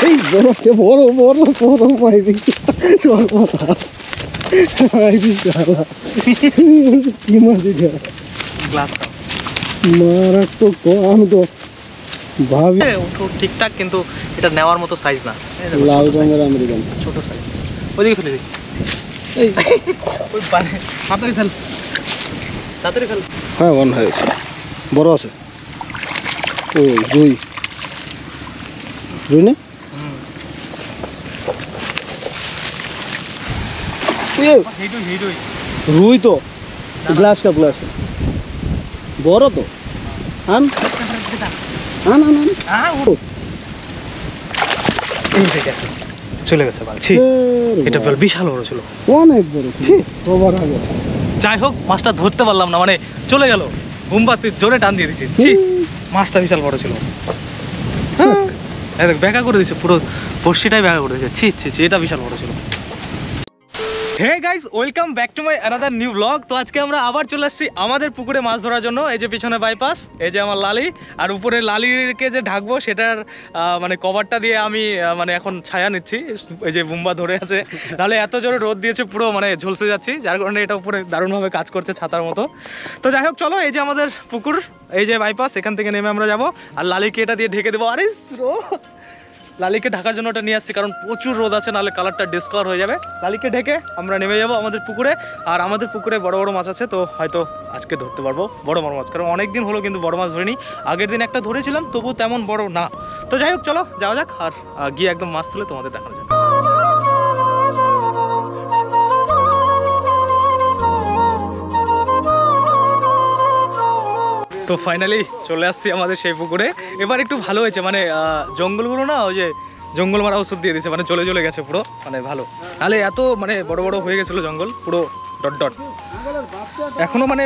এই বড় বড় বড় বড় মাইরি সর্বনাশ মাইরি শালা কি মাছ এটা গ্লাস মারাত্মক আমি তো ভাবি ঠিকঠাক, কিন্তু এটা নেওয়ার মতো সাইজ না। লাল রঙের আমেরিকান ছোট সাইজ, ওইদিকে ফেলে দিই। এই ওই তাড়াতাড়ি ফেল, তাড়াতাড়ি ফেল। হ্যাঁ অন হয়েছে, বড় আছে। ও রুই রুই না রুই তো গ্লাস কাপ গ্লাস বড় তো আন আন আন চলে গেছে বলছি, এটা বিশাল বড় ছিল, অনেক বড় ছিল। যাই হোক মাছটা ধরতে পারলাম না, মানে চলে গেল। বুম্বাতি জোরে টান দিয়ে দিচ্ছিস, মাছটা বিশাল বড় ছিল। ব্যাকা করে দিচ্ছে, পুরো বর্ষিটাই ব্যাকা করে দিচ্ছে। ছি, এটা বিশাল বড় ছিল। Hey guys, welcome back to my another new blog. তো আজকে আমরা আবার চলে আসছি আমাদের পুকুরে মাছ ধরার জন্য। এই যে পিছনে বাইপাস, এই যে আমার লালি, আর উপরে লালিকে যে ঢাকবো সেটার মানে কভারটা দিয়ে আমি মানে এখন ছায়া নিচ্ছি। এই যে বুম্বা ধরে আছে, নাহলে এত জোরে রোদ দিয়েছে পুরো মানে ঝলসে যাচ্ছি, যার কারণে এটা উপরে দারুণভাবে কাজ করছে ছাতার মতো। তো যাই হোক চলো, এই যে আমাদের পুকুর, এই যে বাইপাস, এখান থেকে নেমে আমরা যাবো আর লালিকে এটা দিয়ে ঢেকে দেবো। আরে লালিকে ঢাকার জন্য ওটা নিয়ে আসছি, কারণ প্রচুর রোদ আছে, নাহলে কালারটা ডিসকালার হয়ে যাবে। লালিকে ঢেকে আমরা নেমে যাবো আমাদের পুকুরে। আর আমাদের পুকুরে বড় বড় মাছ আছে, তো হয়তো আজকে ধরতে পারবো বড় বড় মাছ, কারণ অনেক দিন হলো কিন্তু বড় মাছ ধরিনি। আগের দিন একটা ধরেছিলাম, তবু তেমন বড় না। তো যাই হোক চলো যাওয়া যাক, আর গিয়ে একদম মাছ তুলে তোমাদের দেখানো যাক। তো ফাইনালি চলে আসছি আমাদের সেই পুকুরে। এবার একটু ভালো হয়েছে, মানে জঙ্গলগুলো না, ওই যে জঙ্গল মারা ওষুধ দিয়ে দিয়েছে, মানে চলে গেছে পুরো, মানে ভালো। তাহলে এত মানে বড় বড় হয়ে গেছিলো জঙ্গল, পুরো ডট ডট। এখনো মানে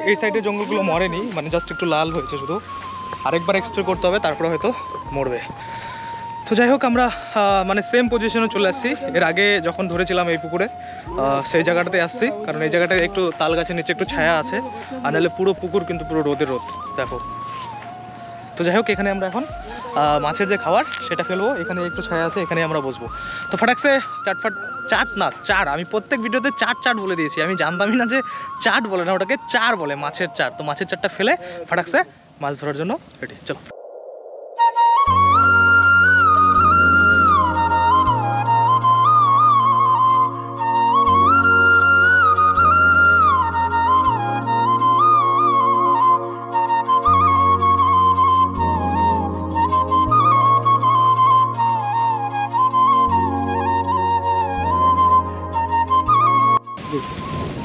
এই সাইডের জঙ্গলগুলো মরেনি, মানে জাস্ট একটু লাল হয়েছে শুধু। আরেকবার এক্সপ্লোর করতে হবে, তারপরে হয়তো মরবে। তো যাই হোক আমরা মানে সেম পজিশনে চলে আসছি। এর আগে যখন ধরেছিলাম এই পুকুরে, সেই জায়গাটাতে আসছি, কারণ এই জায়গাটায় একটু তাল গাছের নিচে একটু ছায়া আছে, আর নাহলে পুরো পুকুর কিন্তু পুরো রোদে রোদ দেখো। তো যাই হোক এখানে আমরা এখন মাছের যে খাবার সেটা ফেলবো, এখানে একটু ছায়া আছে, এখানে আমরা বসবো। তো ফাটাকসে চাট, আমি প্রত্যেক ভিডিওতে চাট বলে দিয়েছি। আমি জানতামই না যে চাট বলে না, ওটাকে চার বলে, মাছের চাট। তো মাছের চারটা ফেলে ফাটাকসে মাছ ধরার জন্য রেডি, চলো।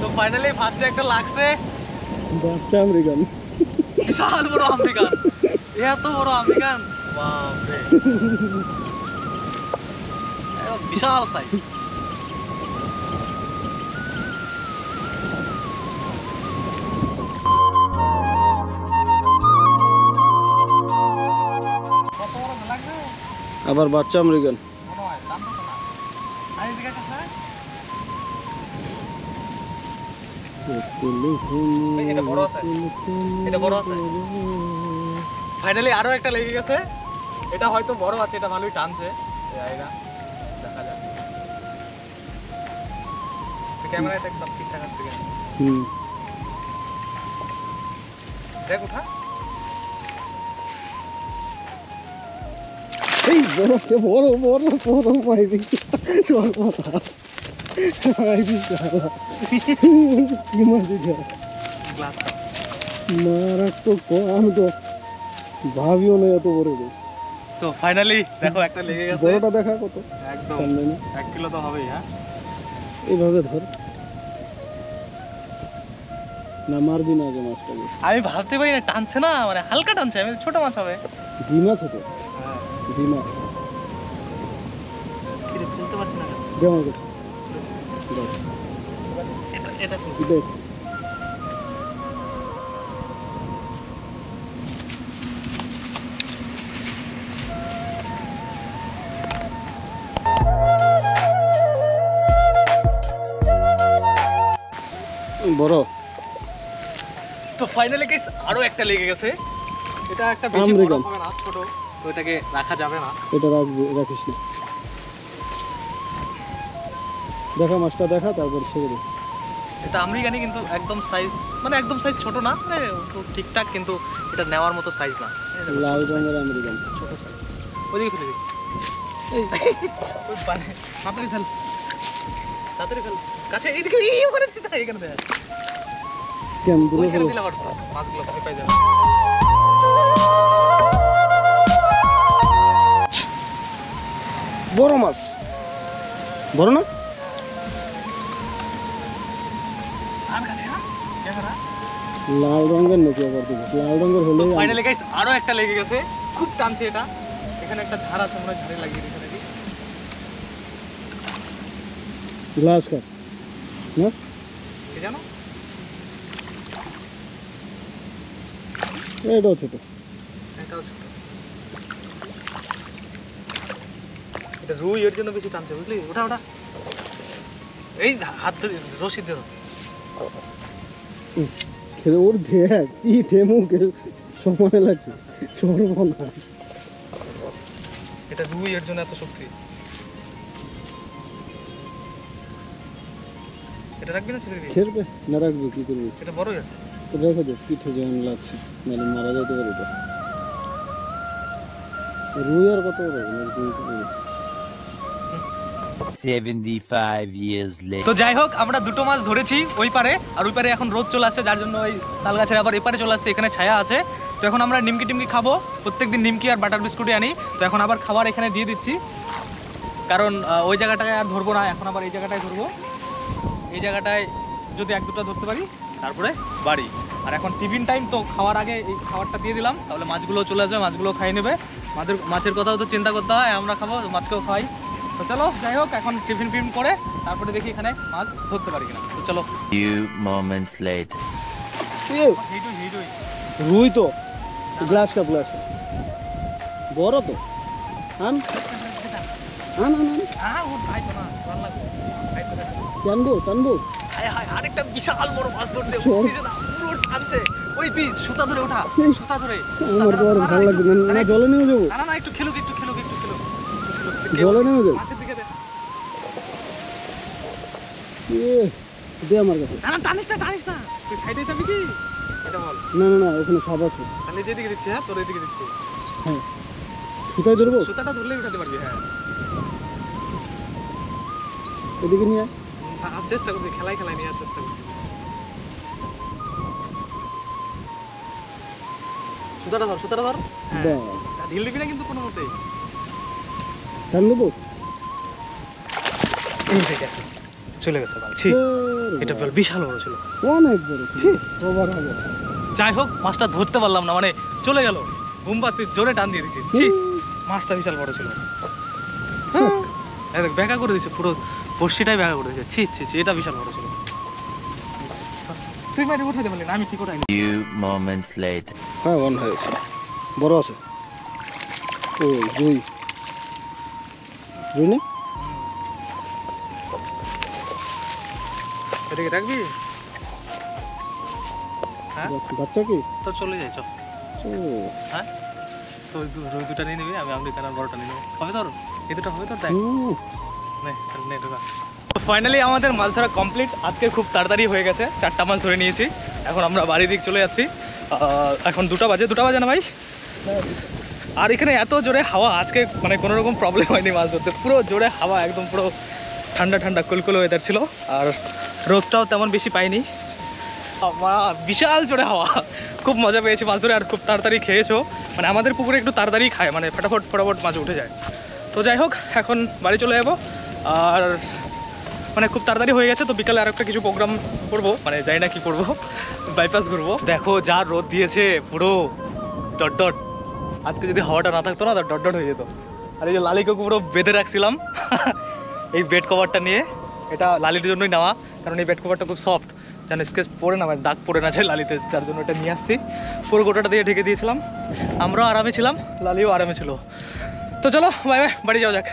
তো ফাইনালি ফার্স্টে একটা লাগছে বাচ্চা আমেরিকান, বিশাল বড় আমেরিকান, এত বড় আমেরিকান, বাপরে বিশাল সাইজ। আবার বাচ্চা আমেরিকান। ফাইনালি আরো একটা লেগে গেছে, এটা হয়তো বড় আছে, এটা ভালোই টানছে, দেখা যাক। ক্যামেরায় একদম ঠিকঠাক আছে, দেখ উঠা। এই বড় বড় বড় বড় মাইরি সর্বনাশ মাইরি শালা কি মাছ এটা মারাত্মক, আমি তো ভাবিও না এত বড়। তো ফাইনালি দেখো একটা লেগে গেছে, বড়টা দেখা কত, একদম 1 কিলো তো হবেই। হ্যাঁ এইভাবে ধর না, মারবি না আগে মাছটাকে। আমি ভাবতে পারি না, টানছে না, মানে হালকা টানছে, আমি ছোট মাছ হবে। ডিম আছে তো, ডিম ফেলতে পারছি না, দে আমার কাছে বেশ। বড়। তো ফাইনালি গাইস আরো একটা লেগে গেছে, এটা একটা বেশি বড় হবে না, ছোট। তো এটাকে রাখা যাবে না। এটা রাখিস না, দেখা মাছটা দেখা, তারপর ছেড়ে দে। এটা আমেরিকানি কিন্তু একদম সাইজ, মানে একদম সাইজ ছোট না, মানে ঠিকঠাক, কিন্তু এটা নেওয়ার মতো সাইজ না। লাল রঙের আমেরিকান, ছোট সাইজ। ওইদিকে ফেলে দিই, ওই পারে তাড়াতাড়ি ফেল, তাড়াতাড়ি ফেল, কাছে এইদিকে, এই ওখানে এখানে দেখ, কেমন দূরে ওইখানে ফেলো। দিলে আবার মাছগুলো ভয় পাই যাবে। বড় মাছ, বড় না? আর কাছে না ক্যামেরা, লাল রঙের নাকি আবার দেখি, লাল রঙের হলে ফাইনালি গাইস আরো একটা লেগে গেছে, খুব টানছে এটা। এখানে একটা ঝাড় আছে, আমরা ঝাড়ে লাগিয়ে দিই নাকি, গ্লাস কাপ না, কি জানো, এটাও ছোট। এটাও ছোট। এটা রুই এর জন্য বেশি টানছে, বুঝলি? ওটা ওটা এই হাত ধরে রশি ধরো, ছেলে ওর দেখ পিঠে মুখে সময় লাগছে, সর্বনাশ। এটা রুই এর জন্য এত শক্তি। এটা রাখবি না ছেড়ে দিবি? ছেড়বে না, রাখবে কি করবি? এটা বড়ই আছে, তো রেখে দে, পিঠে যেমন লাগছে, নাহলে মারা যেতে পারে। তো রুই আর কত হবে? 75 years later. তো যাই হোক, আমরা দুটো মাছ ধরেছি ওই পারে, আর ওই পারে এখন রোদ চলে আসছে, যার জন্য ওই তাল গাছের আবার এপারে চলে আসছে, এখানে ছায়া আছে। তো এখন আমরা নিমকি টিমকি খাবো, প্রত্যেকদিন নিমকি আর বাটার বিস্কুটই আনি। তো এখন আবার খাবার এখানে দিয়ে দিচ্ছি, কারণ ওই জায়গাটায় আর ধরবো না, এখন আবার এই জায়গাটায় ধরবো। এই জায়গাটায় যদি এক দুটো ধরতে পারি তারপরে বাড়ি। আর এখন টিফিন টাইম, তো খাওয়ার আগে এই খাবারটা দিয়ে দিলাম, তাহলে মাছগুলো চলে আসবে, মাছগুলো খাই নেবে। মাছের কথাও তো চিন্তা করতে হয়, আমরা খাবো, মাছকেও খাই। তো চলো, যাই হোক, এখন টিফিন ফিফিন করে তারপরে দেখি এখানে মাছ ধরতে পারি কিনা। তো চলো। Few moments later. রুই তো গ্লাস কাপ, গ্লাস কাপ বড় তো, আন আন আন আন, টানবো টানবো। আরেকটা বিশাল বড় মাছ ধরছে, চল। পুরো টানছে। ওই তুই সুতা ধরে ওঠা, সুতা ধরে। আমার তো আর ভালো লাগছে না, না জলে নেমে যাবো, না না, একটু খেলুক, একটু খেলুক, একটু খেলুক। জলে নেমে যাবো। মাছের দিকে দে। দে আমার কাছে। না না, টানিস না, টানিস না, তুই সাইডে যাবি কি? এটা বল। না না না, ওখানে সাপ আছে। তাহলে যেদিকে দিচ্ছি, হ্যাঁ, তোর এদিকে দিচ্ছি। হ্যাঁ, সুতায় ধরবো, সুতাটা ধরলেই উঠাতে পারবি। হ্যাঁ, এদিকে নিয়ে আয়। আর চেষ্টা করবি, খেলায় খেলায় নিয়ে চেষ্টা করবি। সুতাটা ধর, সুতাটা ধর। হ্যাঁ, বাহ, ঢিল দিবি না কিন্তু কোনো মতেই। টান দেবো। এই দেখে চলে গেছে ভাই। ছি, এটা বল বিশাল বড় ছিল, অনেক বড় ছিল, ওভার হবে। যাই হোক, মাছটা ধরতে পারলাম না, মানে চলে গেল। বুম্বাতি জোরে টান দিয়ে দিচ্ছিস। ছি, মাছটা বিশাল বড় ছিল। এই দেখ, ব্যাকা করে দিচ্ছে, পুরো বর্ষিটাই ব্যাকা করে দিচ্ছে। ছি ছি ছি, এটা বিশাল বড় ছিল। তুই মারি উঠাইতে পারলি না, আমি কি করে আনি? Few moments later. হ্যাঁ, অন হয়েছে, বড় আছে। ও রুই, রুই না? এদিকে রাখবি? হ্যাঁ, বাচ্চা কি? তো চলে যাই, চল। ও, হ্যাঁ, তো ওই রুই দুটা নিয়ে নিবি, আমি আমেরিকান আর বড়টা নিয়ে নেবো। হবে তোর? এই দুটো হবে তোর? দেখ, ফাইনালি আমাদের মাছ ধরা কমপ্লিট। আজকে খুব তাড়াতাড়ি হয়ে গেছে, 4টা মাছ ধরে নিয়েছি। এখন আমরা বাড়ির দিক চলে যাচ্ছি। এখন 2টা বাজে না ভাই? আর এখানে এত জোরে হাওয়া, আজকে মানে কোনো রকম প্রবলেম হয়নি মাছ ধরতে, পুরো জোরে হাওয়া, একদম পুরো ঠান্ডা ঠান্ডা কুলকুলো ওয়েদার ছিল। আর রোদটাও তেমন বেশি পাইনি, বিশাল জোরে হাওয়া। খুব মজা পেয়েছি মাছ ধরে, আর খুব তাড়াতাড়ি খেয়েছো। মানে আমাদের পুকুরে একটু তাড়াতাড়ি খায়, মানে ফটাফট মাছ উঠে যায়। তো যাই হোক, এখন বাড়ি চলে যাবো। আর মানে খুব তাড়াতাড়ি হয়ে গেছে, তো বিকালে আর একটা কিছু প্রোগ্রাম করবো, মানে জানি না কি করবো, বাইপাস ঘুরবো। দেখো যা রোদ দিয়েছে, পুরো ডট ডট। আজকে যদি হাওয়াটা না থাকতো না, তো ডট ডট হয়ে যেত। আর এই যে লালিকে পুরো বেঁধে রাখছিলাম এই বেড কভারটা নিয়ে। এটা লালির জন্যই নেওয়া, কারণ এই বেড কভারটা খুব সফট, যেন স্কেচ পড়ে না, মানে দাগ পড়ে না যায় লালিতে, যার জন্য এটা নিয়ে আসছি। পুরো গোটাটা দিয়ে ঢেকে দিয়েছিলাম, আমরাও আরামে ছিলাম, লালিও আরামে ছিল। তো চলো, বাই বাই, বাড়ি যাওয়া যাক।